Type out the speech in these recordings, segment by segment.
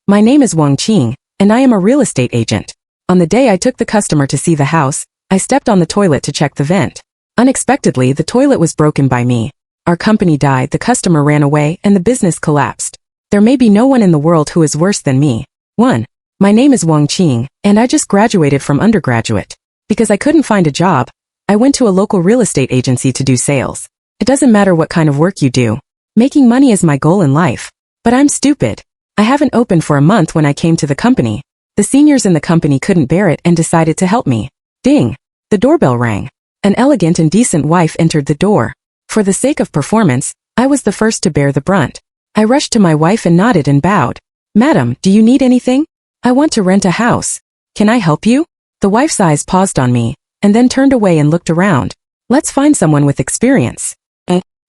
My name is Wang Qing, and I am a real estate agent. On the day I took the customer to see the house, I stepped on the toilet to check the vent. Unexpectedly, the toilet was broken by me. Our company died, the customer ran away, and the business collapsed. There may be no one in the world who is worse than me. 1. My name is Wang Qing, and I just graduated from undergraduate. Because I couldn't find a job, I went to a local real estate agency to do sales. It doesn't matter what kind of work you do. Making money is my goal in life. But I'm stupid. I haven't opened for a month when I came to the company. The seniors in the company couldn't bear it and decided to help me. Ding! The doorbell rang. An elegant and decent wife entered the door. For the sake of performance, I was the first to bear the brunt. I rushed to my wife and nodded and bowed. Madam, do you need anything? I want to rent a house. Can I help you? The wife's eyes paused on me, and then turned away and looked around. Let's find someone with experience.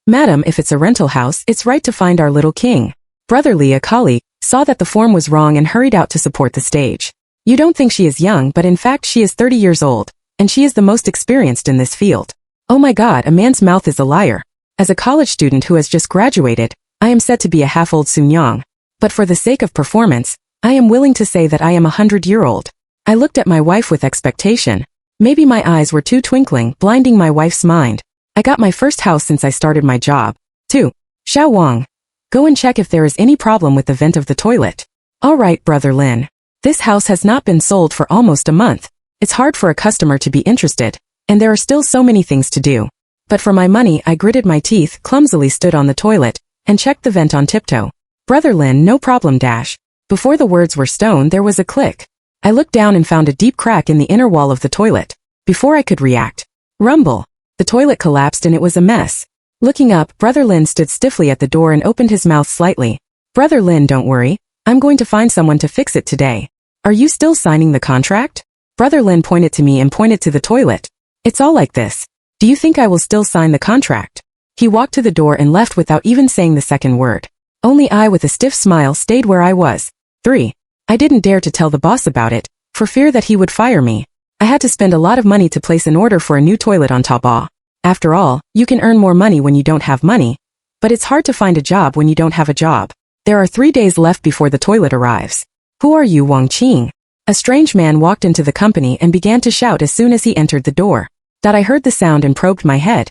Madam, if it's a rental house, it's right to find our little king. Brotherly, a colleague, saw that the form was wrong and hurried out to support the stage. You don't think she is young, but in fact she is 30 years old, and she is the most experienced in this field. Oh my God, a man's mouth is a liar. As a college student who has just graduated, I am said to be a half-old Sunyang. But for the sake of performance, I am willing to say that I am 100-year-old. I looked at my wife with expectation. Maybe my eyes were too twinkling, blinding my wife's mind. I got my first house since I started my job. 2. Xiao Wang. Go and check if there is any problem with the vent of the toilet. All right, Brother Lin. This house has not been sold for almost a month. It's hard for a customer to be interested, and there are still so many things to do. But for my money, I gritted my teeth, clumsily stood on the toilet, and checked the vent on tiptoe. Brother Lin, no problem dash. Before the words were stone, there was a click. I looked down and found a deep crack in the inner wall of the toilet. Before I could react, rumble. The toilet collapsed and it was a mess. Looking up, Brother Lin stood stiffly at the door and opened his mouth slightly. Brother Lin, don't worry. I'm going to find someone to fix it today. Are you still signing the contract? Brother Lin pointed to me and pointed to the toilet. It's all like this. Do you think I will still sign the contract? He walked to the door and left without even saying the second word. Only I, with a stiff smile, stayed where I was. 3. I didn't dare to tell the boss about it, for fear that he would fire me. I had to spend a lot of money to place an order for a new toilet on Taobao. After all, you can earn more money when you don't have money. But it's hard to find a job when you don't have a job. There are 3 days left before the toilet arrives. Who are you, Wang Qing? A strange man walked into the company and began to shout as soon as he entered the door. I heard the sound and probed my head.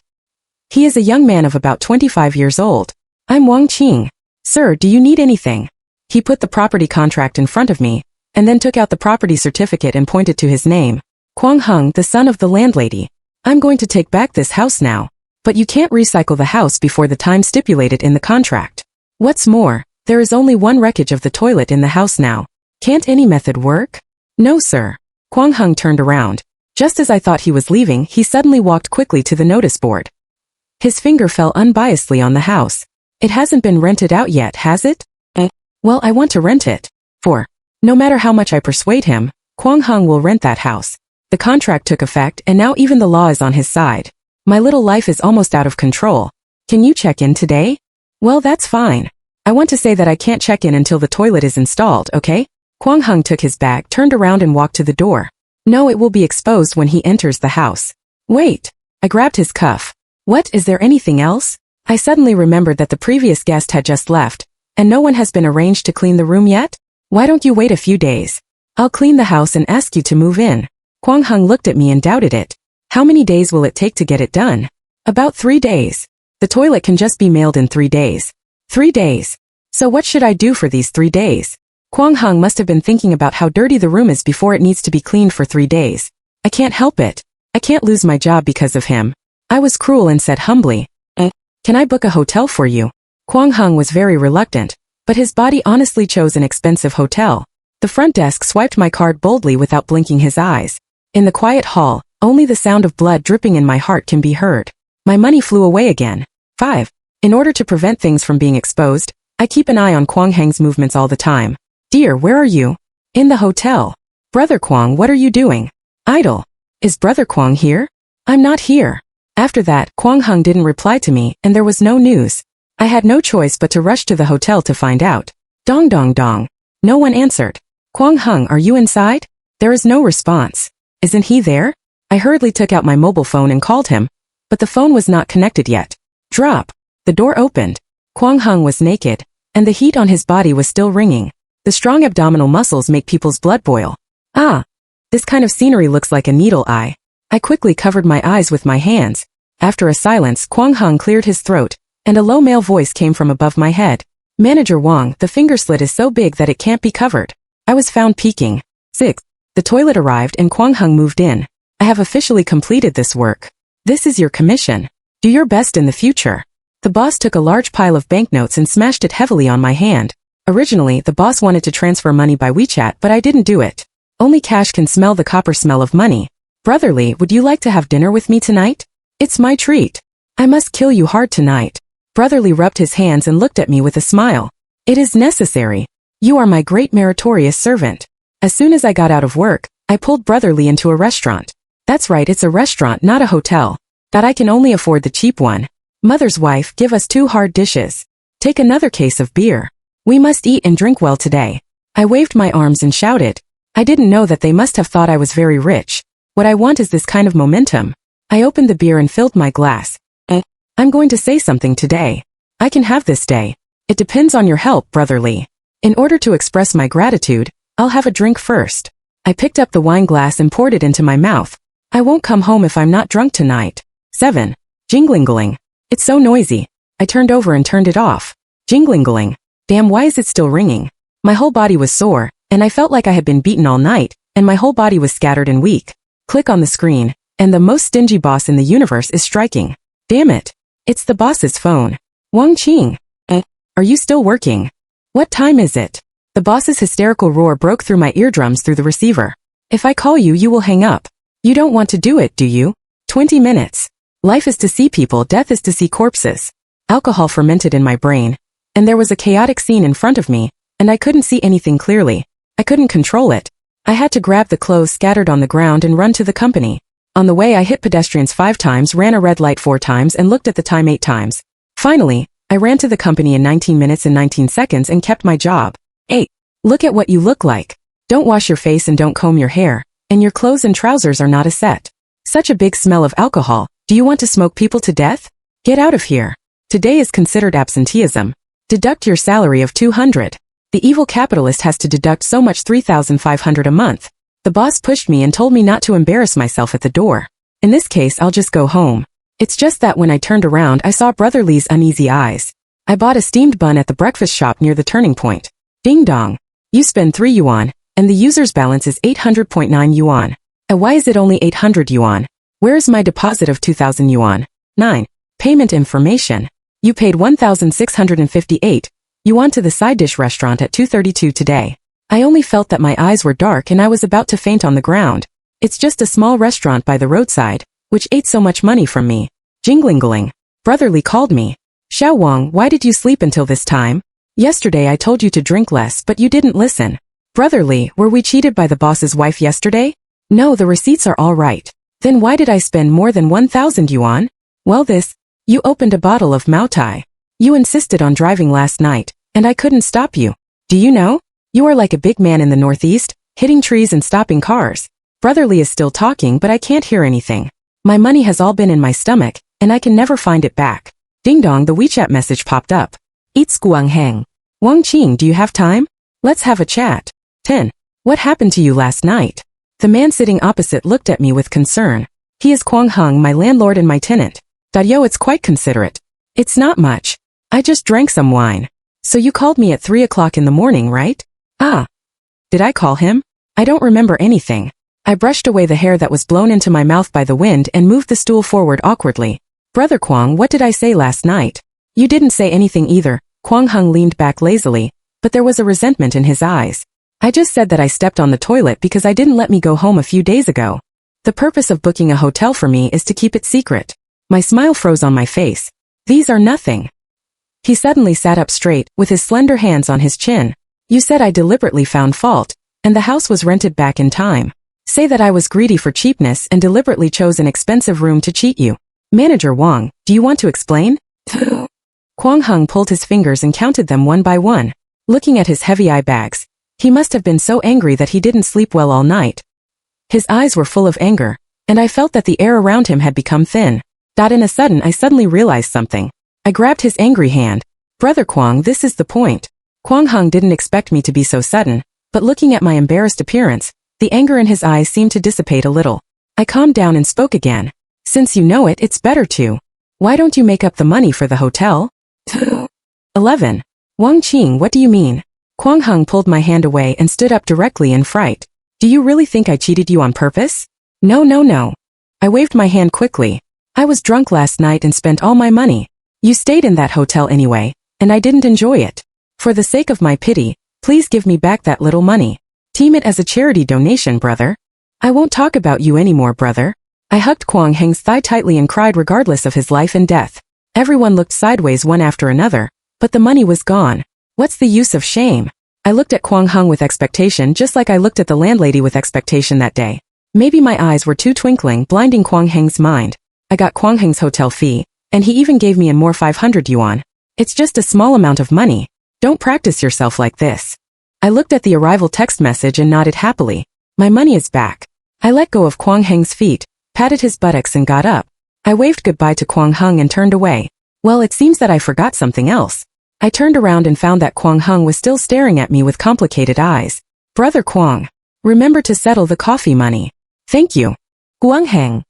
He is a young man of about 25 years old. I'm Wang Qing. Sir, do you need anything? He put the property contract in front of me, and then took out the property certificate and pointed to his name. Quang Heng, the son of the landlady. I'm going to take back this house now. But you can't recycle the house before the time stipulated in the contract. What's more, there is only one wreckage of the toilet in the house now. Can't any method work? No, sir. Quang Heng turned around. Just as I thought he was leaving, he suddenly walked quickly to the notice board. His finger fell unbiasedly on the house. It hasn't been rented out yet, has it? Well, I want to rent it. 4. No matter how much I persuade him, Quang Heng will rent that house. The contract took effect, and now even the law is on his side. My little life is almost out of control. Can you check in today? Well, that's fine. I want to say that I can't check in until the toilet is installed, okay? Quang Heng took his bag, turned around and walked to the door. No, it will be exposed when he enters the house. Wait. I grabbed his cuff. What, is there anything else? I suddenly remembered that the previous guest had just left, and no one has been arranged to clean the room yet? Why don't you wait a few days? I'll clean the house and ask you to move in. Quang Heng looked at me and doubted it. How many days will it take to get it done? About 3 days. The toilet can just be mailed in 3 days. 3 days. So what should I do for these 3 days? Quang Heng must have been thinking about how dirty the room is before it needs to be cleaned for 3 days. I can't help it. I can't lose my job because of him. I was cruel and said humbly, Can I book a hotel for you? Quang Heng was very reluctant, but his body honestly chose an expensive hotel. The front desk swiped my card boldly without blinking his eyes. In the quiet hall, only the sound of blood dripping in my heart can be heard. My money flew away again. 5. In order to prevent things from being exposed, I keep an eye on Quang Heng's movements all the time. Dear, where are you? In the hotel. Brother Quang, what are you doing? Idle. Is Brother Quang here? I'm not here. After that, Quang Heng didn't reply to me, and there was no news. I had no choice but to rush to the hotel to find out. Dong dong dong. No one answered. Quang Heng, are you inside? There is no response. Isn't he there? I hurriedly took out my mobile phone and called him, but the phone was not connected yet. Drop. The door opened. Quang Heng was naked, and the heat on his body was still ringing. The strong abdominal muscles make people's blood boil. Ah! This kind of scenery looks like a needle eye. I quickly covered my eyes with my hands. After a silence, Wang Qing cleared his throat, and a low male voice came from above my head. Manager Wang, the finger slit is so big that it can't be covered. I was found peeking. 6. The toilet arrived and Wang Qing moved in. I have officially completed this work. This is your commission. Do your best in the future. The boss took a large pile of banknotes and smashed it heavily on my hand. Originally, the boss wanted to transfer money by WeChat, but I didn't do it. Only cash can smell the copper smell of money. Brotherly, would you like to have dinner with me tonight? It's my treat. I must kill you hard tonight. Brotherly rubbed his hands and looked at me with a smile. It is necessary. You are my great meritorious servant. As soon as I got out of work, I pulled Brotherly into a restaurant. That's right, it's a restaurant, not a hotel. That I can only afford the cheap one. Mother's wife, give us 2 hard dishes. Take another case of beer. We must eat and drink well today. I waved my arms and shouted. I didn't know that they must have thought I was very rich. What I want is this kind of momentum. I opened the beer and filled my glass. I'm going to say something today. I can have this day. It depends on your help, Brotherly. In order to express my gratitude, I'll have a drink first. I picked up the wine glass and poured it into my mouth. I won't come home if I'm not drunk tonight. 7. Jingling. It's so noisy. I turned over and turned it off. Jingling. Damn, why is it still ringing? My whole body was sore, and I felt like I had been beaten all night, and my whole body was scattered and weak. Click on the screen, and the most stingy boss in the universe is striking. Damn it. It's the boss's phone. Wang Qing. Are you still working? What time is it? The boss's hysterical roar broke through my eardrums through the receiver. If I call you, you will hang up. You don't want to do it, do you? 20 minutes. Life is to see people, death is to see corpses. Alcohol fermented in my brain, and there was a chaotic scene in front of me, and I couldn't see anything clearly. I couldn't control it. I had to grab the clothes scattered on the ground and run to the company. On the way I hit pedestrians 5 times, ran a red light 4 times, and looked at the time 8 times. Finally, I ran to the company in 19 minutes and 19 seconds and kept my job. 8. Look at what you look like. Don't wash your face and don't comb your hair, and your clothes and trousers are not a set. Such a big smell of alcohol. Do you want to smoke people to death? Get out of here. Today is considered absenteeism. Deduct your salary of 200. The evil capitalist has to deduct so much 3,500 a month. The boss pushed me and told me not to embarrass myself at the door. In this case, I'll just go home. It's just that when I turned around, I saw Brotherly's uneasy eyes. I bought a steamed bun at the breakfast shop near the turning point. Ding dong. You spend 3 yuan, and the user's balance is 800.9 yuan. Why is it only 800 yuan? Where is my deposit of 2,000 yuan? 9. Payment information. You paid 1,658 yuan to the side dish restaurant at 2:32 today. I only felt that my eyes were dark and I was about to faint on the ground. It's just a small restaurant by the roadside, which ate so much money from me. Jingling. Brotherly called me. Xiao Wang, why did you sleep until this time? Yesterday I told you to drink less, but you didn't listen. Brotherly, were we cheated by the boss's wife yesterday? No, the receipts are all right. Then why did I spend more than 1,000 yuan? Well, you opened a bottle of Mao Tai. You insisted on driving last night, and I couldn't stop you. Do you know? You are like a big man in the northeast, hitting trees and stopping cars. Brotherly is still talking, but I can't hear anything. My money has all been in my stomach, and I can never find it back. Ding dong, the WeChat message popped up. It's Guang Heng. Wang Qing, do you have time? Let's have a chat. 10. What happened to you last night? The man sitting opposite looked at me with concern. He is Wang Qing, my landlord and my tenant. Yo, it's quite considerate. It's not much. I just drank some wine. So you called me at 3 o'clock in the morning, right? Ah. Did I call him? I don't remember anything. I brushed away the hair that was blown into my mouth by the wind and moved the stool forward awkwardly. Brother Kwang, what did I say last night? You didn't say anything either. Kwang Hung leaned back lazily, but there was a resentment in his eyes. I just said that I stepped on the toilet because I didn't let me go home a few days ago. The purpose of booking a hotel for me is to keep it secret. My smile froze on my face. These are nothing. He suddenly sat up straight, with his slender hands on his chin. You said I deliberately found fault, and the house was rented back in time. Say that I was greedy for cheapness and deliberately chose an expensive room to cheat you. Manager Wang, do you want to explain? Kwang Hung pulled his fingers and counted them one by one. Looking at his heavy eye bags, he must have been so angry that he didn't sleep well all night. His eyes were full of anger, and I felt that the air around him had become thin. In a sudden, I suddenly realized something. I grabbed his angry hand. Brother Kwang, this is the point. Kwang Hung didn't expect me to be so sudden, but looking at my embarrassed appearance, the anger in his eyes seemed to dissipate a little. I calmed down and spoke again. Since you know it, it's better to. Why don't you make up the money for the hotel? 11. Wang Qing, what do you mean? Kwang Hung pulled my hand away and stood up directly in fright. Do you really think I cheated you on purpose? No, no, no. I waved my hand quickly. I was drunk last night and spent all my money. You stayed in that hotel anyway, and I didn't enjoy it. For the sake of my pity, please give me back that little money. Deem it as a charity donation, brother. I won't talk about you anymore, brother. I hugged Kwang Heng's thigh tightly and cried regardless of his life and death. Everyone looked sideways one after another, but the money was gone. What's the use of shame? I looked at Kwang Hung with expectation just like I looked at the landlady with expectation that day. Maybe my eyes were too twinkling, blinding Kwang Heng's mind. I got Kwang Heng's hotel fee, and he even gave me more 500 yuan. It's just a small amount of money. Don't practice yourself like this. I looked at the arrival text message and nodded happily. My money is back. I let go of Kwang Heng's feet, patted his buttocks and got up. I waved goodbye to Kwang Hung and turned away. Well, it seems that I forgot something else. I turned around and found that Kwang Hung was still staring at me with complicated eyes. Brother Kwang, remember to settle the coffee money. Thank you. Kwang Heng.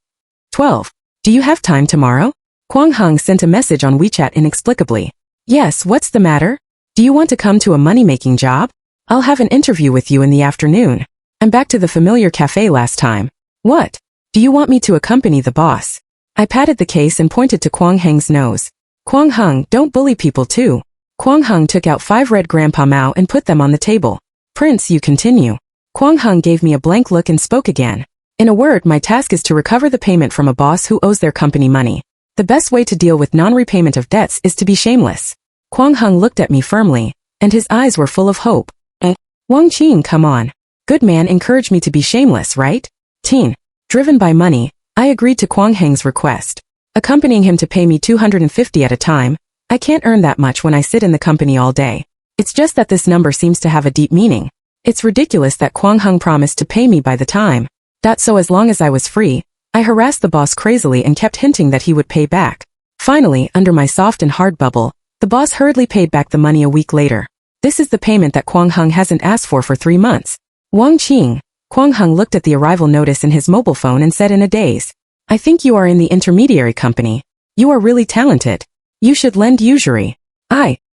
12. Do you have time tomorrow? Kwang Hung sent a message on WeChat inexplicably. Yes, what's the matter? Do you want to come to a money-making job? I'll have an interview with you in the afternoon. I'm back to the familiar cafe last time. What? Do you want me to accompany the boss? I patted the case and pointed to Kwang Heng's nose. Kwang Hung, don't bully people too. Kwang Hung took out 5 red Grandpa Mao and put them on the table. Prince, you continue. Kwang Hung gave me a blank look and spoke again. In a word, my task is to recover the payment from a boss who owes their company money. The best way to deal with non-repayment of debts is to be shameless. Kwang Hung looked at me firmly, and his eyes were full of hope. Wang Qing, come on. Good man encouraged me to be shameless, right? Driven by money, I agreed to Kwang Heng's request, accompanying him to pay me 250 at a time. I can't earn that much when I sit in the company all day. It's just that this number seems to have a deep meaning. It's ridiculous that Kwang Hung promised to pay me by the time. So as long as I was free, I harassed the boss crazily and kept hinting that he would pay back. Finally, under my soft and hard bubble, the boss hurriedly paid back the money a week later. This is the payment that Kwang Hung hasn't asked for 3 months. Wang Qing. Kwang Hung looked at the arrival notice in his mobile phone and said in a daze, I think you are in the intermediary company. You are really talented. You should lend usury.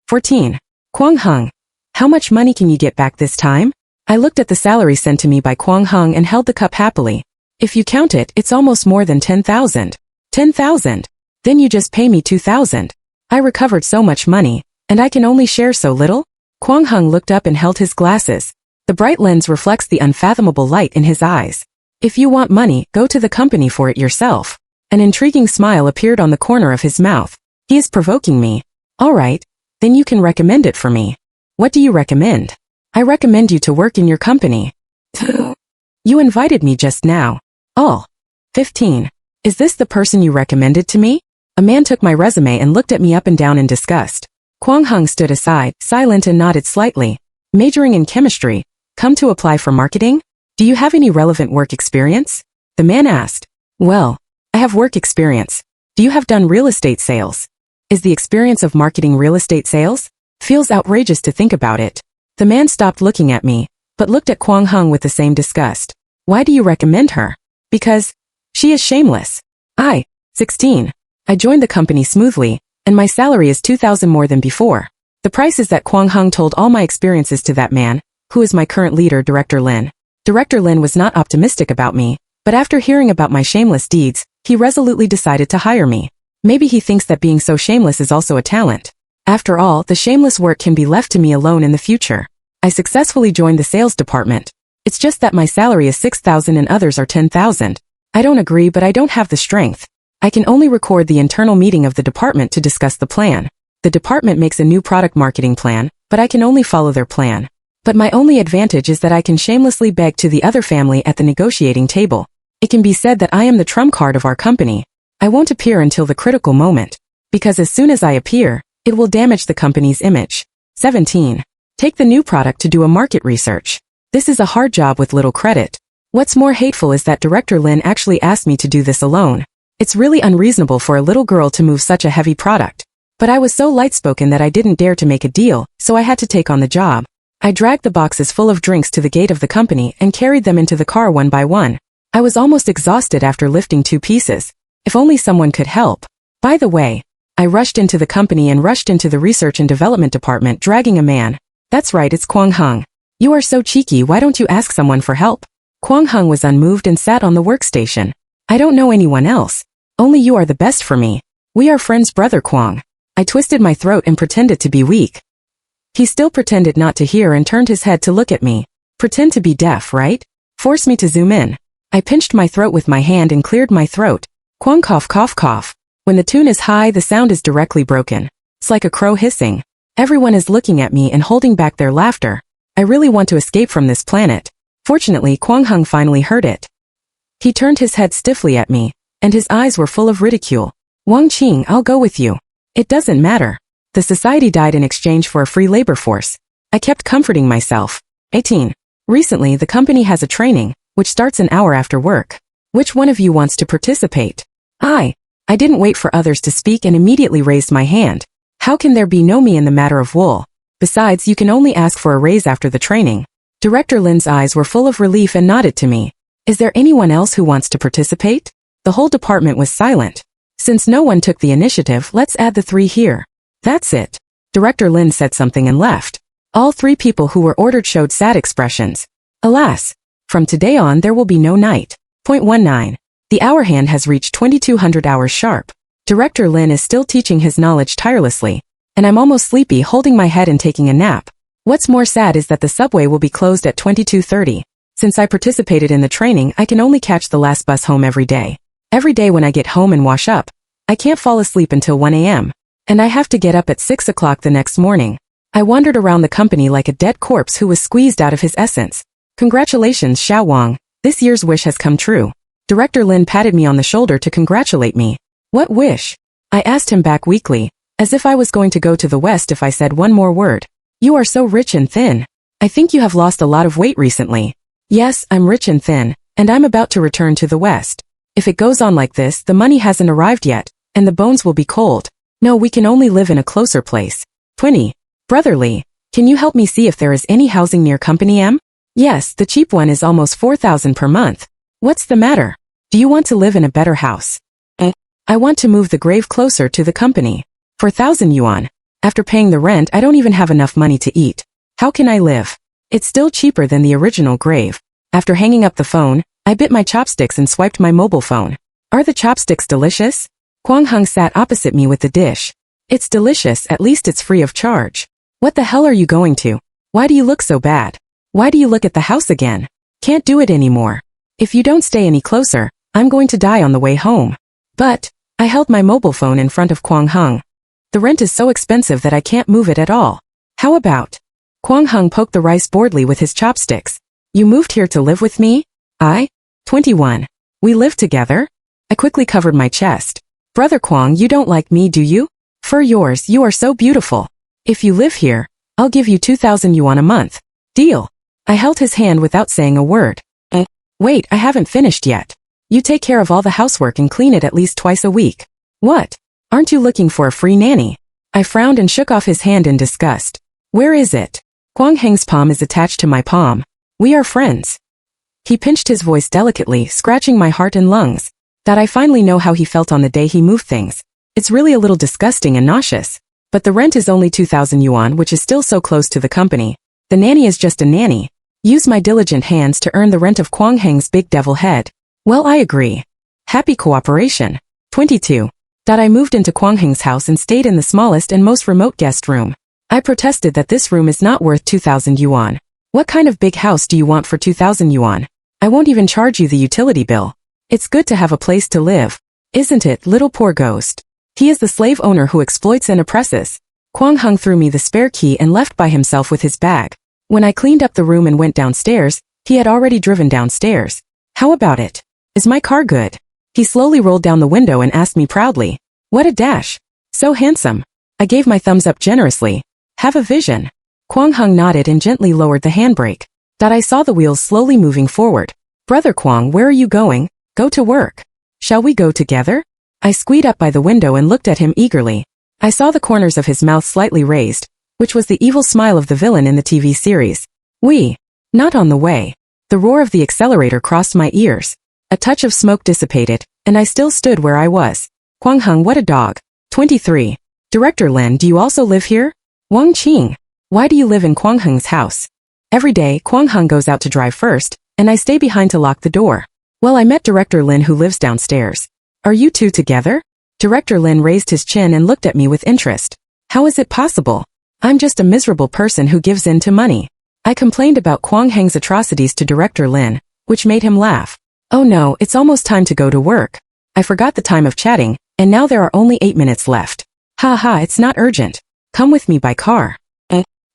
14. Kwang Hung. How much money can you get back this time? I looked at the salary sent to me by Kwang Hung and held the cup happily. If you count it, it's almost more than 10,000. 10,000? Then you just pay me 2,000. I recovered so much money, and I can only share so little? Kwang Hung looked up and held his glasses. The bright lens reflects the unfathomable light in his eyes. If you want money, go to the company for it yourself. An intriguing smile appeared on the corner of his mouth. He is provoking me. All right, then you can recommend it for me. What do you recommend? I recommend you to work in your company. You invited me just now. 15. Is this the person you recommended to me? A man took my resume and looked at me up and down in disgust. Kwang Hung stood aside, silent and nodded slightly. Majoring in chemistry. Come to apply for marketing? Do you have any relevant work experience? The man asked. Well, I have work experience. Do you have done real estate sales? Is the experience of marketing real estate sales? Feels outrageous to think about it. The man stopped looking at me, but looked at Kwang Hung with the same disgust. Why do you recommend her? Because she is shameless. 16. I joined the company smoothly, and my salary is 2,000 more than before. The price is that Kwang Hung told all my experiences to that man, who is my current leader, Director Lin. Director Lin was not optimistic about me, but after hearing about my shameless deeds, he resolutely decided to hire me. Maybe he thinks that being so shameless is also a talent. After all, the shameless work can be left to me alone in the future. I successfully joined the sales department. It's just that my salary is 6,000 and others are 10,000. I don't agree, but I don't have the strength. I can only record the internal meeting of the department to discuss the plan. The department makes a new product marketing plan, but I can only follow their plan. But my only advantage is that I can shamelessly beg to the other family at the negotiating table. It can be said that I am the trump card of our company. I won't appear until the critical moment, because as soon as I appear, it will damage the company's image. 17. Take the new product to do a market research. This is a hard job with little credit. What's more hateful is that Director Lin actually asked me to do this alone. It's really unreasonable for a little girl to move such a heavy product. But I was so light-spoken that I didn't dare to make a deal, so I had to take on the job. I dragged the boxes full of drinks to the gate of the company and carried them into the car one by one. I was almost exhausted after lifting 2 pieces. If only someone could help. By the way, I rushed into the company and rushed into the research and development department dragging a man. That's right, it's Wang Qing. You are so cheeky, why don't you ask someone for help? Wang Qing was unmoved and sat on the workstation. I don't know anyone else. Only you are the best for me. We are friends, brother Wang. I twisted my throat and pretended to be weak. He still pretended not to hear and turned his head to look at me. Pretend to be deaf, right? Force me to zoom in. I pinched my throat with my hand and cleared my throat. Quang cough cough cough. When the tune is high, the sound is directly broken. It's like a crow hissing. Everyone is looking at me and holding back their laughter. I really want to escape from this planet. Fortunately, Wang Qing finally heard it. He turned his head stiffly at me, and his eyes were full of ridicule. Wang Qing, I'll go with you. It doesn't matter. The society died in exchange for a free labor force. I kept comforting myself. 18. Recently, the company has a training, which starts an hour after work. Which one of you wants to participate? I didn't wait for others to speak and immediately raised my hand. How can there be no me in the matter of wool? Besides, you can only ask for a raise after the training. Director Lin's eyes were full of relief and nodded to me. Is there anyone else who wants to participate? The whole department was silent. Since no one took the initiative, let's add the 3 here. That's it. Director Lin said something and left. All 3 people who were ordered showed sad expressions. Alas, from today on there will be no night. Point 19. The hour hand has reached 2200 hours sharp. Director Lin is still teaching his knowledge tirelessly, and I'm almost sleepy holding my head and taking a nap. What's more sad is that the subway will be closed at 22:30. Since I participated in the training, I can only catch the last bus home every day. Every day when I get home and wash up, I can't fall asleep until 1 a.m. And I have to get up at 6 o'clock the next morning. I wandered around the company like a dead corpse who was squeezed out of his essence. Congratulations, Xiao Wang. This year's wish has come true. Director Lin patted me on the shoulder to congratulate me. What wish? I asked him back weakly, as if I was going to go to the west if I said one more word. You are so rich and thin. I think you have lost a lot of weight recently. Yes, I'm rich and thin, and I'm about to return to the west. If it goes on like this, the money hasn't arrived yet, and the bones will be cold. No, we can only live in a closer place. 20. Brotherly, can you help me see if there is any housing near Company M? Yes, the cheap one is almost 4,000 per month. What's the matter? Do you want to live in a better house? I want to move the grave closer to the company. For 1,000 yuan. After paying the rent, I don't even have enough money to eat. How can I live? It's still cheaper than the original grave. After hanging up the phone, I bit my chopsticks and swiped my mobile phone. Are the chopsticks delicious? Wang Qing sat opposite me with the dish. It's delicious, at least it's free of charge. What the hell are you going to? Why do you look so bad? Why do you look at the house again? Can't do it anymore. If you don't stay any closer, I'm going to die on the way home. But, I held my mobile phone in front of Wang Qing. The rent is so expensive that I can't move it at all. How about? Wang Qing poked the rice boredly with his chopsticks. You moved here to live with me? 21. We live together? I quickly covered my chest. Brother Wang, you don't like me, do you? For yours, you are so beautiful. If you live here, I'll give you 2,000 yuan a month. Deal. I held his hand without saying a word. Wait, I haven't finished yet. You take care of all the housework and clean it at least twice a week. What? Aren't you looking for a free nanny? I frowned and shook off his hand in disgust. Where is it? Wang Qing's palm is attached to my palm. We are friends. He pinched his voice delicately, scratching my heart and lungs. That I finally know how he felt on the day he moved things. It's really a little disgusting and nauseous. But the rent is only 2,000 yuan, which is still so close to the company. The nanny is just a nanny. Use my diligent hands to earn the rent of Wang Qing's big devil head. Well, I agree. Happy cooperation. 22. I moved into Wang Qing's house and stayed in the smallest and most remote guest room. I protested that this room is not worth 2,000 yuan. What kind of big house do you want for 2,000 yuan? I won't even charge you the utility bill. It's good to have a place to live. Isn't it, little poor ghost? He is the slave owner who exploits and oppresses. Wang Qing threw me the spare key and left by himself with his bag. When I cleaned up the room and went downstairs, he had already driven downstairs. How about it? Is my car good? He slowly rolled down the window and asked me proudly. What a dash. So handsome. I gave my thumbs up generously. Have a vision. Wang Qing nodded and gently lowered the handbrake. I saw the wheels slowly moving forward. Brother Wang, where are you going? Go to work. Shall we go together? I squeezed up by the window and looked at him eagerly. I saw the corners of his mouth slightly raised, which was the evil smile of the villain in the TV series. Not on the way. The roar of the accelerator crossed my ears. A touch of smoke dissipated, and I still stood where I was. Quang Heng, what a dog. 23. Director Lin, do you also live here? Wang Qing. Why do you live in Quang Heng's house? Every day, Quang Heng goes out to drive first, and I stay behind to lock the door. Well, I met Director Lin who lives downstairs. Are you two together? Director Lin raised his chin and looked at me with interest. How is it possible? I'm just a miserable person who gives in to money. I complained about Quang Heng's atrocities to Director Lin, which made him laugh. Oh no, it's almost time to go to work. I forgot the time of chatting, and now there are only 8 minutes left. Ha, it's not urgent. Come with me by car.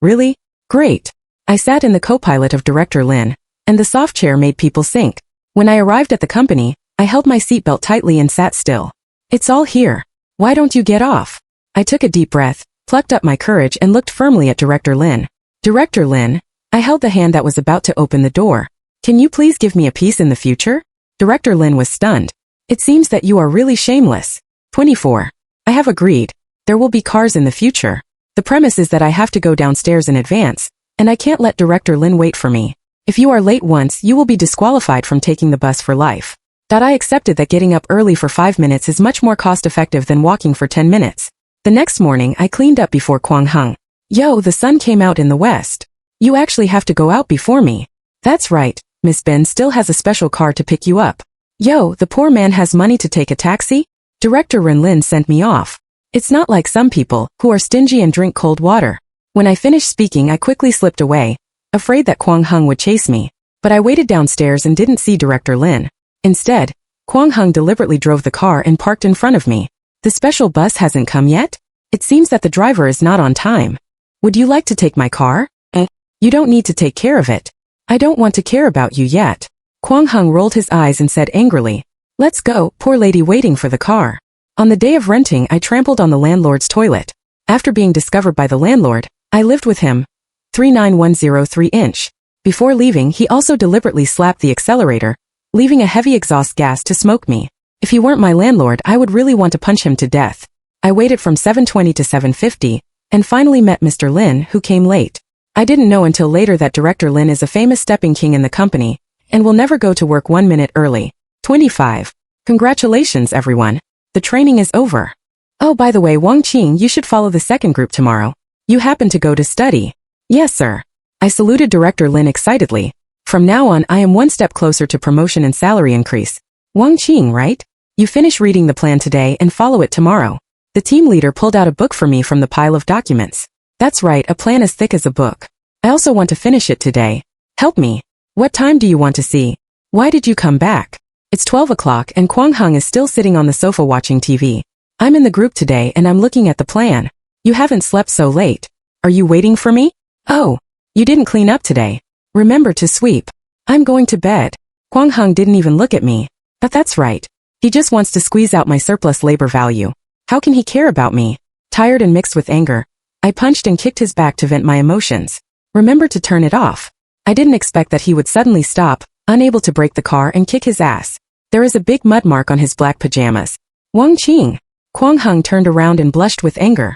Really? Great. I sat in the co-pilot of Director Lin, and the soft chair made people sink. When I arrived at the company, I held my seatbelt tightly and sat still. It's all here. Why don't you get off? I took a deep breath, plucked up my courage and looked firmly at Director Lin. Director Lin, I held the hand that was about to open the door. Can you please give me a piece in the future? Director Lin was stunned. It seems that you are really shameless. 24. I have agreed. There will be cars in the future. The premise is that I have to go downstairs in advance, and I can't let Director Lin wait for me. If you are late once, you will be disqualified from taking the bus for life. I accepted that getting up early for 5 minutes is much more cost-effective than walking for 10 minutes. The next morning, I cleaned up before Quang Heng. Yo, the sun came out in the west. You actually have to go out before me. That's right, Miss Ben still has a special car to pick you up. Yo, the poor man has money to take a taxi? Director Ren Lin sent me off. It's not like some people, who are stingy and drink cold water. When I finished speaking, I quickly slipped away, afraid that Quang Heng would chase me. But I waited downstairs and didn't see Director Lin. Instead, Quang Heng deliberately drove the car and parked in front of me. The special bus hasn't come yet? It seems that the driver is not on time. Would you like to take my car? You don't need to take care of it. I don't want to care about you yet. Quang Heng rolled his eyes and said angrily, Let's go, poor lady waiting for the car. On the day of renting, I trampled on the landlord's toilet. After being discovered by the landlord, I lived with him. 39103-inch. Before leaving, he also deliberately slapped the accelerator, leaving a heavy exhaust gas to smoke me. If he weren't my landlord, I would really want to punch him to death. I waited from 7:20 to 7:50, and finally met Mr. Lin, who came late. I didn't know until later that Director Lin is a famous stepping king in the company, and will never go to work 1 minute early. 25. Congratulations, everyone. The training is over. Oh, by the way, Wang Qing, you should follow the second group tomorrow. You happen to go to study. Yes, sir. I saluted Director Lin excitedly. From now on, I am one step closer to promotion and salary increase. Wang Qing, right? You finish reading the plan today and follow it tomorrow. The team leader pulled out a book for me from the pile of documents. That's right, a plan as thick as a book. I also want to finish it today. Help me. What time do you want to see? Why did you come back? It's 12 o'clock and Quang Heng is still sitting on the sofa watching TV. I'm in the group today and I'm looking at the plan. You haven't slept so late. Are you waiting for me? Oh, you didn't clean up today. Remember to sweep. I'm going to bed. Quang Heng didn't even look at me. But that's right. He just wants to squeeze out my surplus labor value. How can he care about me? Tired and mixed with anger, I punched and kicked his back to vent my emotions. Remember to turn it off. I didn't expect that he would suddenly stop, unable to brake the car and kick his ass. There is a big mud mark on his black pajamas. Wang Qing. Quang Heng turned around and blushed with anger.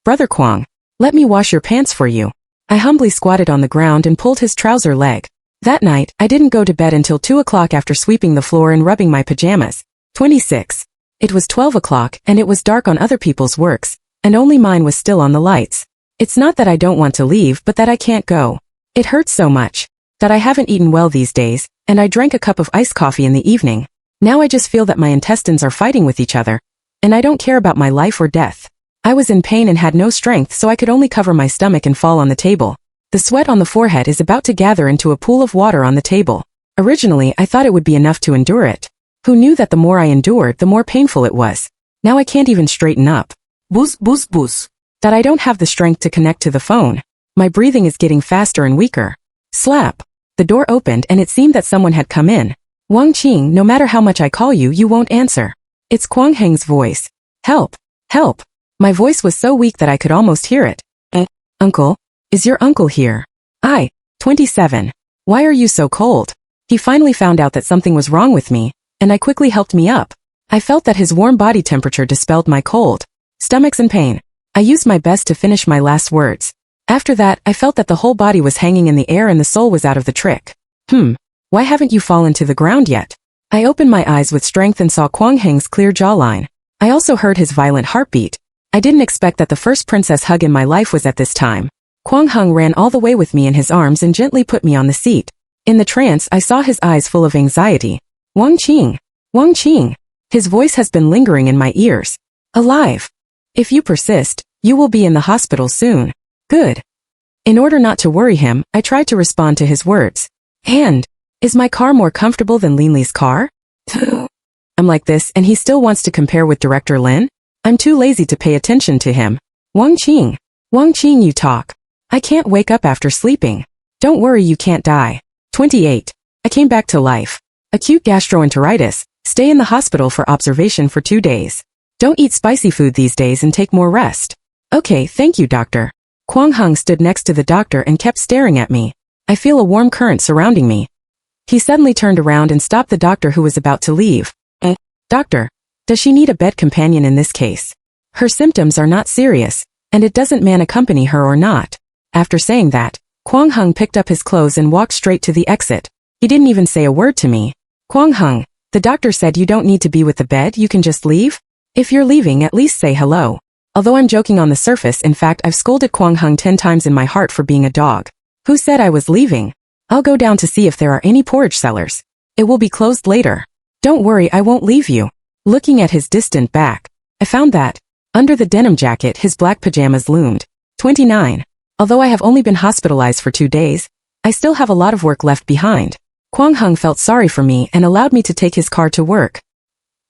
Brother Quang, let me wash your pants for you. I humbly squatted on the ground and pulled his trouser leg. That night, I didn't go to bed until 2 o'clock after sweeping the floor and rubbing my pajamas. 26. It was 12 o'clock and it was dark on other people's works, and only mine was still on the lights. It's not that I don't want to leave, but that I can't go. It hurts so much that I haven't eaten well these days, and I drank a cup of iced coffee in the evening. Now I just feel that my intestines are fighting with each other, and I don't care about my life or death. I was in pain and had no strength, so I could only cover my stomach and fall on the table. The sweat on the forehead is about to gather into a pool of water on the table. Originally, I thought it would be enough to endure it. Who knew that the more I endured, the more painful it was? Now I can't even straighten up. Boost. That I don't have the strength to connect to the phone. My breathing is getting faster and weaker. Slap. The door opened and it seemed that someone had come in. Wang Qing, no matter how much I call you, you won't answer. It's Quang Heng's voice. Help. Help. My voice was so weak that I could almost hear it. Uncle? Is your uncle here? 27. Why are you so cold? He finally found out that something was wrong with me, and I quickly helped me up. I felt that his warm body temperature dispelled my cold. Stomach's in pain. I used my best to finish my last words. After that, I felt that the whole body was hanging in the air and the soul was out of the trick. Why haven't you fallen to the ground yet? I opened my eyes with strength and saw Wang Qing's clear jawline. I also heard his violent heartbeat. I didn't expect that the first princess hug in my life was at this time. Wang Qing ran all the way with me in his arms and gently put me on the seat. In the trance, I saw his eyes full of anxiety. Wang Qing. Wang Qing. His voice has been lingering in my ears. Alive. If you persist, you will be in the hospital soon. Good. In order not to worry him, I tried to respond to his words. And, is my car more comfortable than Lin Li's car? I'm like this and he still wants to compare with Director Lin? I'm too lazy to pay attention to him. Wang Qing. Wang Qing, you talk. I can't wake up after sleeping. Don't worry, you can't die. 28. I came back to life. Acute gastroenteritis. Stay in the hospital for observation for 2 days. Don't eat spicy food these days and take more rest. Okay, thank you, doctor. Wang Qing stood next to the doctor and kept staring at me. I feel a warm current surrounding me. He suddenly turned around and stopped the doctor who was about to leave. Doctor, does she need a bed companion in this case? Her symptoms are not serious, and it doesn't man accompany her or not. After saying that, Wang Qing picked up his clothes and walked straight to the exit. He didn't even say a word to me. Wang Qing, the doctor said you don't need to be with the bed, you can just leave? If you're leaving, at least say hello. Although I'm joking on the surface, in fact I've scolded Wang Qing 10 times in my heart for being a dog. Who said I was leaving? I'll go down to see if there are any porridge sellers. It will be closed later. Don't worry, I won't leave you. Looking at his distant back, I found that, under the denim jacket, his black pajamas loomed. 29. Although I have only been hospitalized for 2 days, I still have a lot of work left behind. Wang Qing felt sorry for me and allowed me to take his car to work.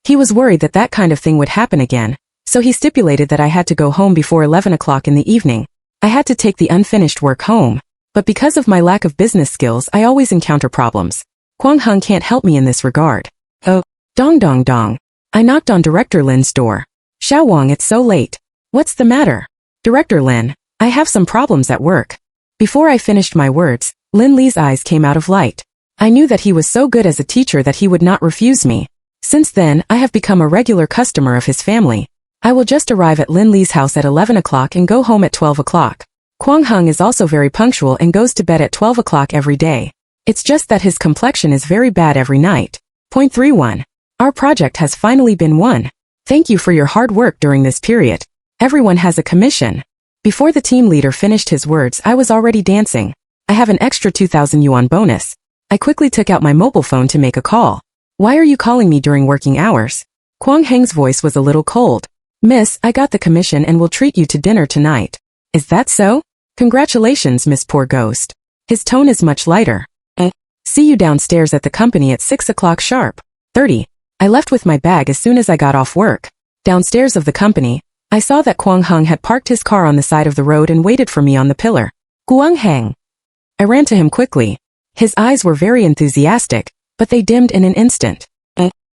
He was worried that that kind of thing would happen again, so he stipulated that I had to go home before 11 o'clock in the evening. I had to take the unfinished work home, but because of my lack of business skills, I always encounter problems. Wang Qing can't help me in this regard. Oh, dong dong dong. I knocked on Director Lin's door. Xiao Wang, it's so late. What's the matter? Director Lin, I have some problems at work. Before I finished my words, Lin Li's eyes came out of light. I knew that he was so good as a teacher that he would not refuse me. Since then, I have become a regular customer of his family. I will just arrive at Lin Li's house at 11 o'clock and go home at 12 o'clock. Wang Qing is also very punctual and goes to bed at 12 o'clock every day. It's just that his complexion is very bad every night. Point 31. Our project has finally been won. Thank you for your hard work during this period. Everyone has a commission. Before the team leader finished his words, I was already dancing. I have an extra 2,000 yuan bonus. I quickly took out my mobile phone to make a call. Why are you calling me during working hours? Wang Qing's voice was a little cold. Miss, I got the commission and will treat you to dinner tonight. Is that so? Congratulations, Miss Poor Ghost. His tone is much lighter. See you downstairs at the company at 6 o'clock sharp. 30. I left with my bag as soon as I got off work. Downstairs of the company, I saw that Wang Qing had parked his car on the side of the road and waited for me on the pillar. Wang Qing. I ran to him quickly. His eyes were very enthusiastic, but they dimmed in an instant.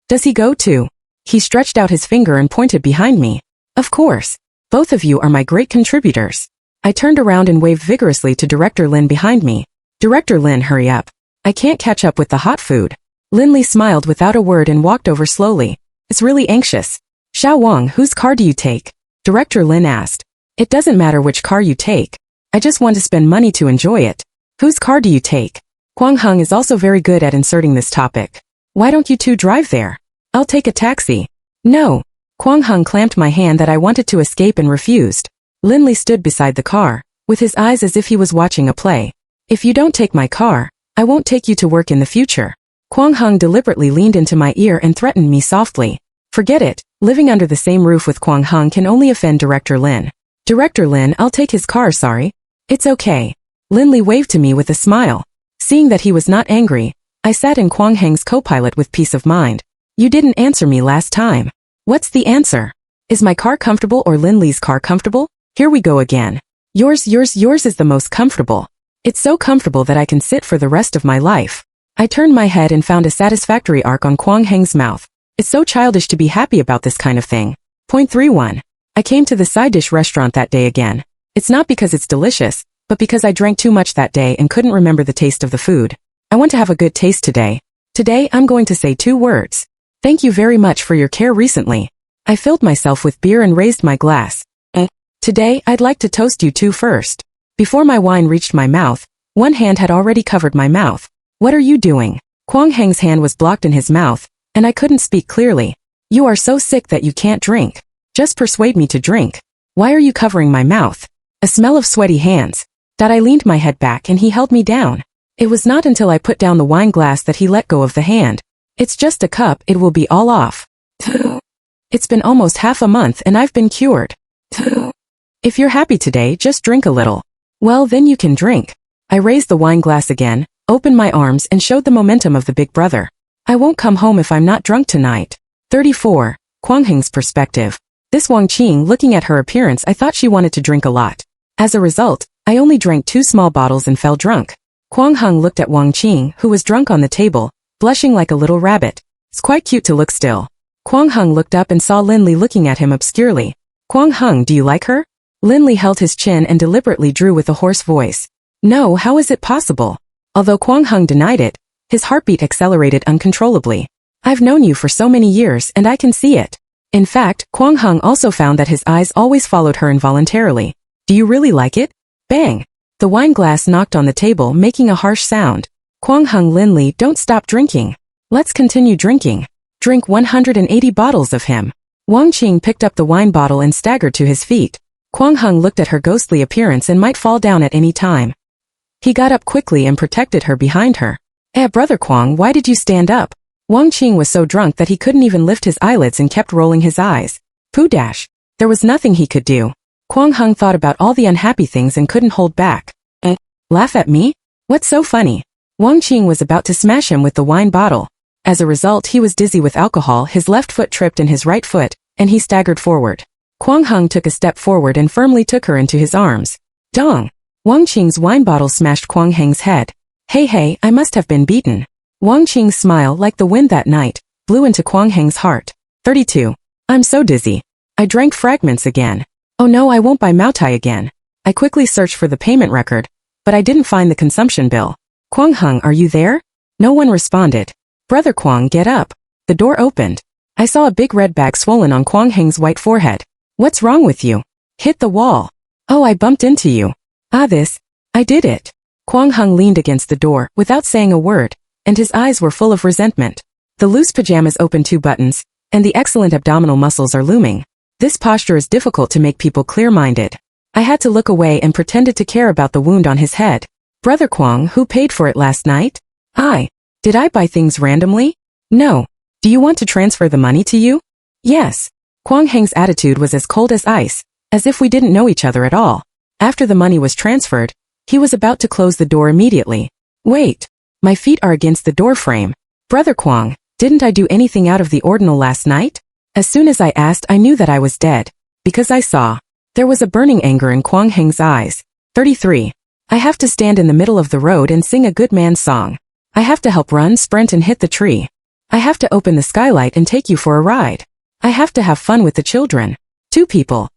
Does he go too? He stretched out his finger and pointed behind me. Of course. Both of you are my great contributors. I turned around and waved vigorously to Director Lin behind me. Director Lin, hurry up. I can't catch up with the hot food. Lin Li smiled without a word and walked over slowly. It's really anxious. Xiao Wang, whose car do you take? Director Lin asked. It doesn't matter which car you take. I just want to spend money to enjoy it. Whose car do you take? Wang Qing is also very good at inserting this topic. Why don't you two drive there? I'll take a taxi. No. Wang Qing clamped my hand that I wanted to escape and refused. Lin Li stood beside the car, with his eyes as if he was watching a play. If you don't take my car, I won't take you to work in the future. Wang Qing deliberately leaned into my ear and threatened me softly. Forget it, living under the same roof with Wang Qing can only offend Director Lin. Director Lin, I'll take his car, sorry. It's okay. Lin Li waved to me with a smile. Seeing that he was not angry, I sat in Wang Qing's co-pilot with peace of mind. You didn't answer me last time. What's the answer? Is my car comfortable or Lin Li's car comfortable? Here we go again. Yours is the most comfortable. It's so comfortable that I can sit for the rest of my life. I turned my head and found a satisfactory arc on Wang Qing's mouth. It's so childish to be happy about this kind of thing. Point 31. I came to the side dish restaurant that day again. It's not because it's delicious, but because I drank too much that day and couldn't remember the taste of the food. I want to have a good taste today. Today I'm going to say 2 words. Thank you very much for your care recently. I filled myself with beer and raised my glass. Today, I'd like to toast you two first. Before my wine reached my mouth, one hand had already covered my mouth. What are you doing? Wang Qing's hand was blocked in his mouth, and I couldn't speak clearly. You are so sick that you can't drink. Just persuade me to drink. Why are you covering my mouth? A smell of sweaty hands. I leaned my head back and he held me down. It was not until I put down the wine glass that he let go of the hand. It's just a cup, it will be all off. It's been almost half a month and I've been cured. If you're happy today, just drink a little. Well, then you can drink. I raised the wine glass again, opened my arms and showed the momentum of the big brother. I won't come home if I'm not drunk tonight. 34. Wang Qing's perspective. This Wang Qing, looking at her appearance, I thought she wanted to drink a lot. As a result, I only drank 2 small bottles and fell drunk. Wang Qing looked at Wang Qing, who was drunk on the table, blushing like a little rabbit. It's quite cute to look still. Wang Qing looked up and saw Lin Li looking at him obscurely. Wang Qing, do you like her? Lin Li held his chin and deliberately drew with a hoarse voice. No, how is it possible? Although Wang Qing denied it, his heartbeat accelerated uncontrollably. I've known you for so many years and I can see it. In fact, Wang Qing also found that his eyes always followed her involuntarily. Do you really like it? Bang! The wine glass knocked on the table, making a harsh sound. Wang Qing, Lin Li, don't stop drinking. Let's continue drinking. Drink 180 bottles of him. Wang Qing picked up the wine bottle and staggered to his feet. Wang Qing looked at her ghostly appearance and might fall down at any time. He got up quickly and protected her behind her. Brother Wang, why did you stand up? Wang Qing was so drunk that he couldn't even lift his eyelids and kept rolling his eyes. Pooh dash. There was nothing he could do. Wang Qing thought about all the unhappy things and couldn't hold back. Laugh at me? What's so funny? Wang Qing was about to smash him with the wine bottle. As a result, he was dizzy with alcohol, his left foot tripped in his right foot, and he staggered forward. Wang Qing took a step forward and firmly took her into his arms. Dong! Wang Qing's wine bottle smashed Wang Qing's head. Hey, I must have been beaten. Wang Qing's smile, like the wind that night, blew into Wang Qing's heart. 32. I'm so dizzy. I drank fragments again. Oh no, I won't buy Maotai again. I quickly searched for the payment record, but I didn't find the consumption bill. Wang Qing, are you there? No one responded. Brother Wang, get up. The door opened. I saw a big red bag swollen on Wang Qing's white forehead. What's wrong with you? Hit the wall. Oh, I bumped into you. I did it. Wang Qing leaned against the door, without saying a word, and his eyes were full of resentment. The loose pajamas open 2 buttons, and the excellent abdominal muscles are looming. This posture is difficult to make people clear-minded. I had to look away and pretended to care about the wound on his head. Brother Wang, who paid for it last night? Did I buy things randomly? No. Do you want to transfer the money to you? Yes. Wang Qing's attitude was as cold as ice, as if we didn't know each other at all. After the money was transferred, he was about to close the door immediately. Wait. My feet are against the door frame. Brother Wang, didn't I do anything out of the ordinary last night? As soon as I asked, I knew that I was dead. Because I saw. There was a burning anger in Wang Qing's eyes. 33. I have to stand in the middle of the road and sing a good man's song. I have to help run, sprint and hit the tree. I have to open the skylight and take you for a ride. I have to have fun with the children. 2 people.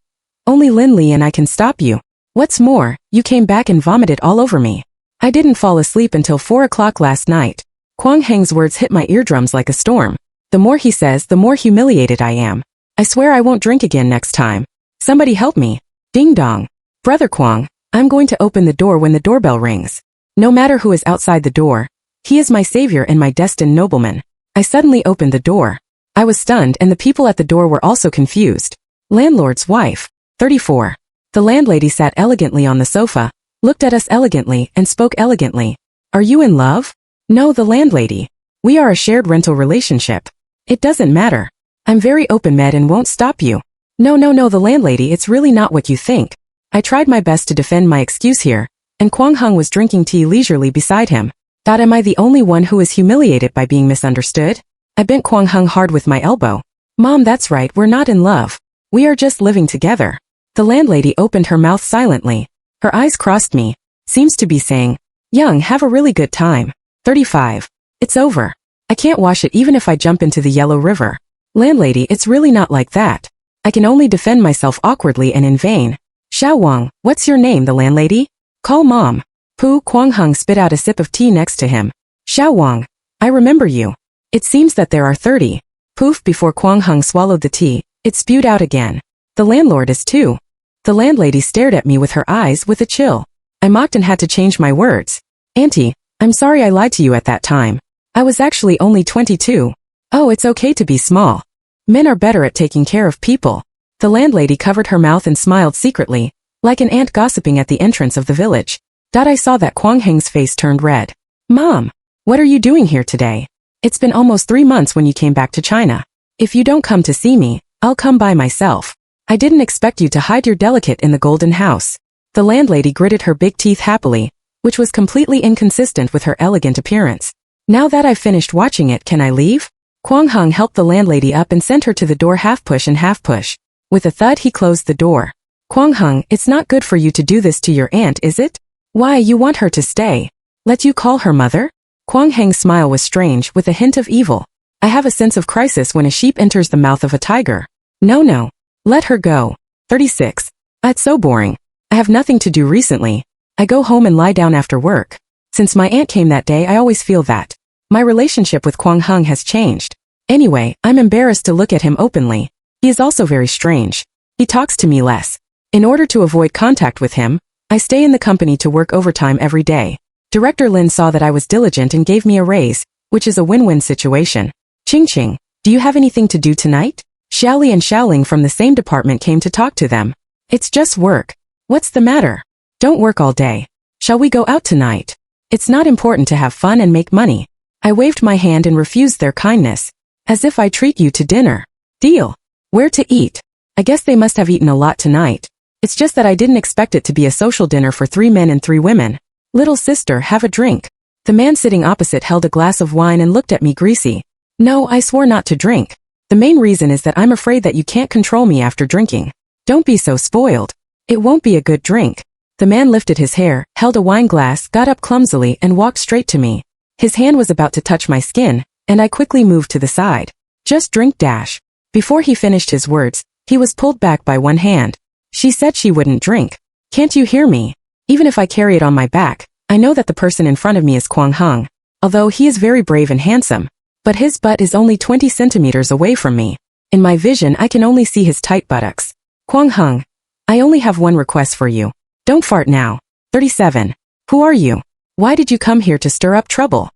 Only Lin Li and I can stop you. What's more, you came back and vomited all over me. I didn't fall asleep until 4 o'clock last night. Wang Qing's words hit my eardrums like a storm. The more he says, the more humiliated I am. I swear I won't drink again next time. Somebody help me. Ding dong. Brother Wang, I'm going to open the door when the doorbell rings. No matter who is outside the door, he is my savior and my destined nobleman. I suddenly opened the door. I was stunned and the people at the door were also confused. Landlord's wife. 34. The landlady sat elegantly on the sofa, looked at us elegantly, and spoke elegantly. Are you in love? No, the landlady. We are a shared rental relationship. It doesn't matter. I'm very open-minded and won't stop you. No, the landlady, it's really not what you think. I tried my best to defend my excuse here, and Wang Qing was drinking tea leisurely beside him. Am I the only one who is humiliated by being misunderstood? I bent Wang Qing hard with my elbow. Mom, that's right, we're not in love. We are just living together. The landlady opened her mouth silently. Her eyes crossed me. Seems to be saying, Young, have a really good time. 35. It's over. I can't wash it even if I jump into the Yellow River. Landlady, it's really not like that. I can only defend myself awkwardly and in vain. Xiao Wang, what's your name, the landlady? Call Mom. Pooh. Wang Qing spit out a sip of tea next to him. Xiao Wang, I remember you. It seems that there are 30. Poof. Before Wang Qing swallowed the tea, It spewed out again. The landlord is too. The landlady stared at me with her eyes with a chill. I mocked and had to change my words. Auntie, I'm sorry I lied to you at that time. I was actually only 22. Oh, it's okay to be small. Men are better at taking care of people. The landlady covered her mouth and smiled secretly, like an ant gossiping at the entrance of the village. I saw that Wang Qing's face turned red. Mom, what are you doing here today? It's been almost 3 months when you came back to China. If you don't come to see me, I'll come by myself. I didn't expect you to hide your delicate in the golden house. The landlady gritted her big teeth happily, which was completely inconsistent with her elegant appearance. Now that I've finished watching it, can I leave? Wang Qing helped the landlady up and sent her to the door, half push and half push. With a thud, he closed the door. Wang Qing, it's not good for you to do this to your aunt, is it? Why, you want her to stay? Let you call her mother? Wang Qing's smile was strange, with a hint of evil. I have a sense of crisis when a sheep enters the mouth of a tiger. No. Let her go. 36. It's so boring. I have nothing to do recently. I go home and lie down after work. Since my aunt came that day, I always feel that my relationship with Wang Qing has changed. Anyway, I'm embarrassed to look at him openly. He is also very strange. He talks to me less. In order to avoid contact with him, I stay in the company to work overtime every day. Director Lin saw that I was diligent and gave me a raise, which is a win-win situation. Qing, do you have anything to do tonight? Xiaoli and Xiaoling from the same department came to talk to them. It's just work. What's the matter? Don't work all day. Shall we go out tonight? It's not important to have fun and make money. I waved my hand and refused their kindness. As if I treat you to dinner. Deal. Where to eat? I guess they must have eaten a lot tonight. It's just that I didn't expect it to be a social dinner for 3 men and 3 women. Little sister, have a drink. The man sitting opposite held a glass of wine and looked at me greasy. No, I swore not to drink. The main reason is that I'm afraid that you can't control me after drinking. Don't be so spoiled. It won't be a good drink. The man lifted his hair, held a wine glass, got up clumsily and walked straight to me. His hand was about to touch my skin, and I quickly moved to the side. Just drink dash. Before he finished his words, he was pulled back by one hand. She said she wouldn't drink. Can't you hear me? Even if I carry it on my back, I know that the person in front of me is Wang Qing. Although he is very brave and handsome, but his butt is only 20 centimeters away from me. In my vision, I can only see his tight buttocks. Wang Qing, I only have one request for you. Don't fart now. 37. Who are you? Why did you come here to stir up trouble?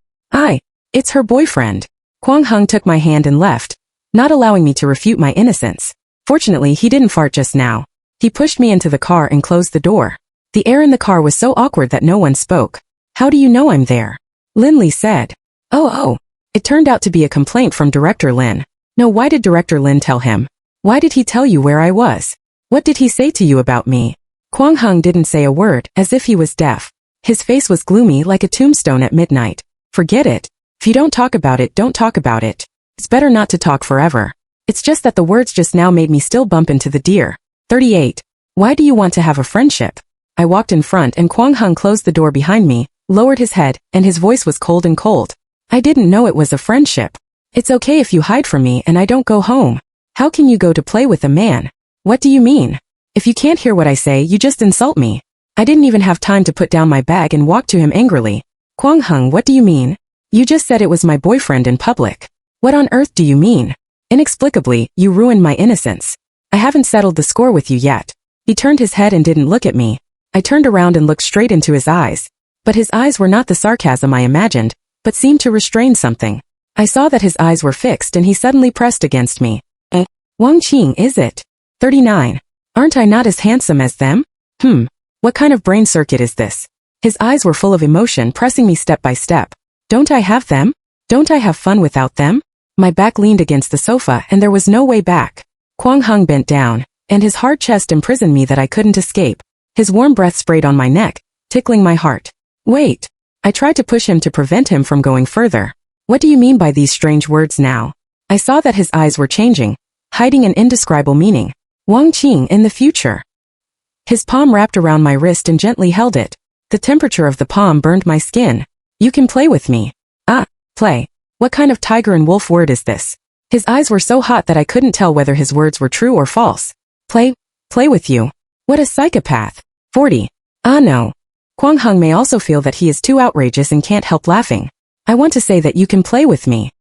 It's her boyfriend. Wang Qing took my hand and left, not allowing me to refute my innocence. Fortunately, he didn't fart just now. He pushed me into the car and closed the door. The air in the car was so awkward that no one spoke. How do you know I'm there? Lin said. Oh. It turned out to be a complaint from Director Lin. No, why did Director Lin tell him? Why did he tell you where I was? What did he say to you about me? Wang Qing didn't say a word, as if he was deaf. His face was gloomy like a tombstone at midnight. Forget it. If you don't talk about it, don't talk about it. It's better not to talk forever. It's just that the words just now made me still bump into the deer. 38. Why do you want to have a friendship? I walked in front and Wang Qing closed the door behind me, lowered his head, and his voice was cold and cold. I didn't know it was a friendship. It's okay if you hide from me and I don't go home. How can you go to play with a man? What do you mean? If you can't hear what I say, you just insult me. I didn't even have time to put down my bag and walk to him angrily. Wang Qing, what do you mean? You just said it was my boyfriend in public. What on earth do you mean? Inexplicably, you ruined my innocence. I haven't settled the score with you yet. He turned his head and didn't look at me. I turned around and looked straight into his eyes. But his eyes were not the sarcasm I imagined, but seemed to restrain something. I saw that his eyes were fixed and he suddenly pressed against me. Wang Qing, is it? 39. Aren't I not as handsome as them? What kind of brain circuit is this? His eyes were full of emotion, pressing me step by step. Don't I have them? Don't I have fun without them? My back leaned against the sofa and there was no way back. Wang Qing bent down, and his hard chest imprisoned me that I couldn't escape. His warm breath sprayed on my neck, tickling my heart. Wait. I tried to push him to prevent him from going further. What do you mean by these strange words now? I saw that his eyes were changing, hiding an indescribable meaning. Wang Qing in the future. His palm wrapped around my wrist and gently held it. The temperature of the palm burned my skin. You can play with me. Play. What kind of tiger and wolf word is this? His eyes were so hot that I couldn't tell whether his words were true or false. Play with you. What a psychopath. 40. No. Wang Qing may also feel that he is too outrageous and can't help laughing. I want to say that you can play with me.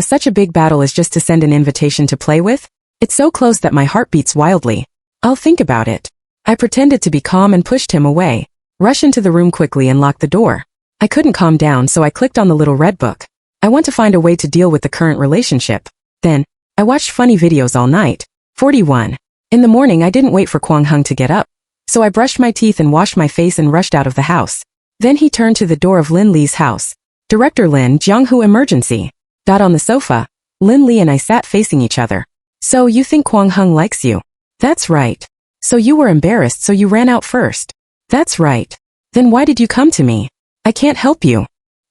Such a big battle is just to send an invitation to play with? It's so close that my heart beats wildly. I'll think about it. I pretended to be calm and pushed him away. Rush into the room quickly and lock the door. I couldn't calm down, so I clicked on the little red book. I want to find a way to deal with the current relationship. Then, I watched funny videos all night. 41. In the morning I didn't wait for Wang Qing to get up. So I brushed my teeth and washed my face and rushed out of the house. Then he turned to the door of Lin Li's house. Director Lin Jianghu emergency. On the sofa, Lin Li and I sat facing each other. So you think Wang Qing likes you? That's right. So you were embarrassed, so you ran out first. That's right. Then why did you come to me? I can't help you.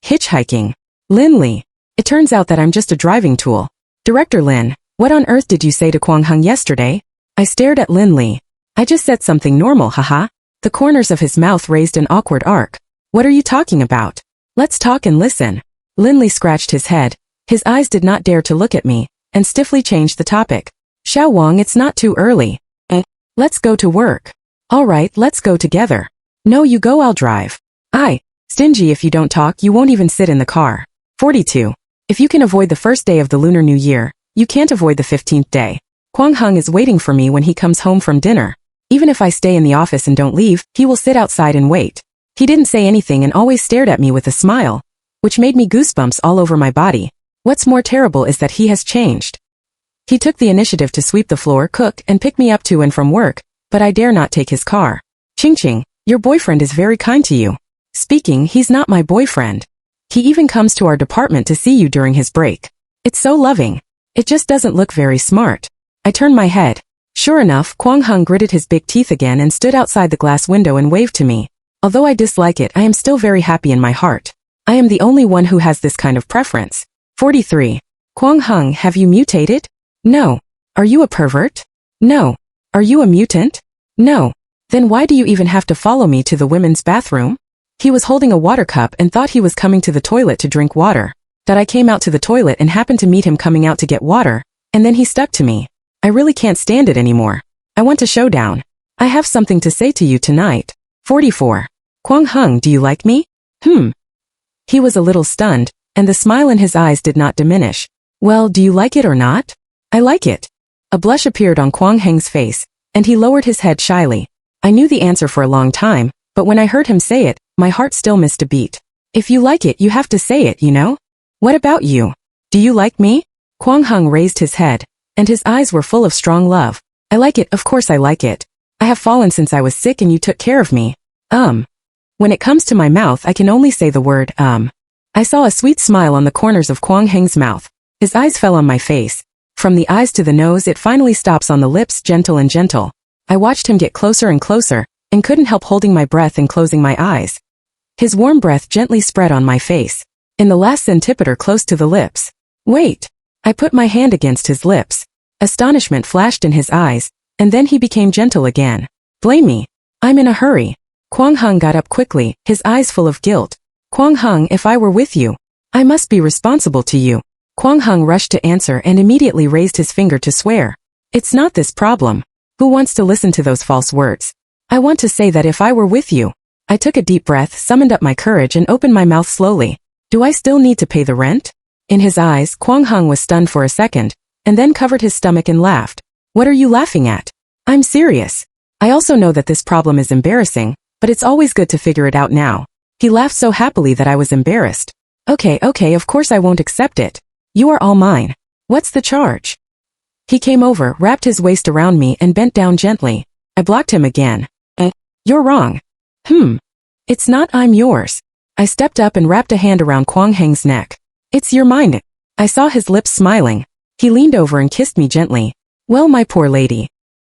Hitchhiking. Lin Li. It turns out that I'm just a driving tool. Director Lin, what on earth did you say to Wang Qing yesterday? I stared at Lin Li. I just said something normal, haha. The corners of his mouth raised an awkward arc. What are you talking about? Let's talk and listen. Lin Li scratched his head. His eyes did not dare to look at me, and stiffly changed the topic. Xiao Wang, it's not too early. Let's go to work. Alright, let's go together. No, you go, I'll drive. Stingy, if you don't talk, you won't even sit in the car. 42. If you can avoid the first day of the Lunar New Year, you can't avoid the 15th day. Wang Qing is waiting for me when he comes home from dinner. Even if I stay in the office and don't leave, he will sit outside and wait. He didn't say anything and always stared at me with a smile, which made me goosebumps all over my body. What's more terrible is that he has changed. He took the initiative to sweep the floor, cook, and pick me up to and from work, but I dare not take his car. Qing, your boyfriend is very kind to you. Speaking, he's not my boyfriend. He even comes to our department to see you during his break. It's so loving. It just doesn't look very smart. I turned my head. Sure enough, Wang Qing gritted his big teeth again and stood outside the glass window and waved to me. Although I dislike it, I am still very happy in my heart. I am the only one who has this kind of preference. 43. Wang Qing, have you mutated? No. Are you a pervert? No. Are you a mutant? No. Then why do you even have to follow me to the women's bathroom? He was holding a water cup and thought he was coming to the toilet to drink water. I came out to the toilet and happened to meet him coming out to get water, and then he stuck to me. I really can't stand it anymore. I want a showdown. I have something to say to you tonight. 44. Wang Qing, do you like me? He was a little stunned, and the smile in his eyes did not diminish. Well, do you like it or not? I like it. A blush appeared on Wang Qing's face, and he lowered his head shyly. I knew the answer for a long time, but when I heard him say it, my heart still missed a beat. If you like it, you have to say it, you know? What about you? Do you like me? Wang Qing raised his head, and his eyes were full of strong love. I like it, of course I like it. I have fallen since I was sick and you took care of me. When it comes to my mouth, I can only say the word, I saw a sweet smile on the corners of Wang Qing's mouth. His eyes fell on my face. From the eyes to the nose, it finally stops on the lips, gentle and gentle. I watched him get closer and closer, and couldn't help holding my breath and closing my eyes. His warm breath gently spread on my face. In the last centipeder close to the lips. Wait. I put my hand against his lips. Astonishment flashed in his eyes, and then he became gentle again. Blame me. I'm in a hurry. Wang Qing got up quickly, his eyes full of guilt. Wang Qing, if I were with you, I must be responsible to you. Wang Qing rushed to answer and immediately raised his finger to swear. It's not this problem. Who wants to listen to those false words? I want to say that if I were with you. I took a deep breath, summoned up my courage and opened my mouth slowly. Do I still need to pay the rent? In his eyes, Wang Qing was stunned for a second, and then covered his stomach and laughed. What are you laughing at? I'm serious. I also know that this problem is embarrassing, but it's always good to figure it out now. He laughed so happily that I was embarrassed. Okay, of course I won't accept it. You are all mine. What's the charge? He came over, wrapped his waist around me and bent down gently. I blocked him again. You're wrong. It's not, I'm yours. I stepped up and wrapped a hand around Wang Qing's neck. It's your mind. I saw his lips smiling. He leaned over and kissed me gently. Well, my poor lady,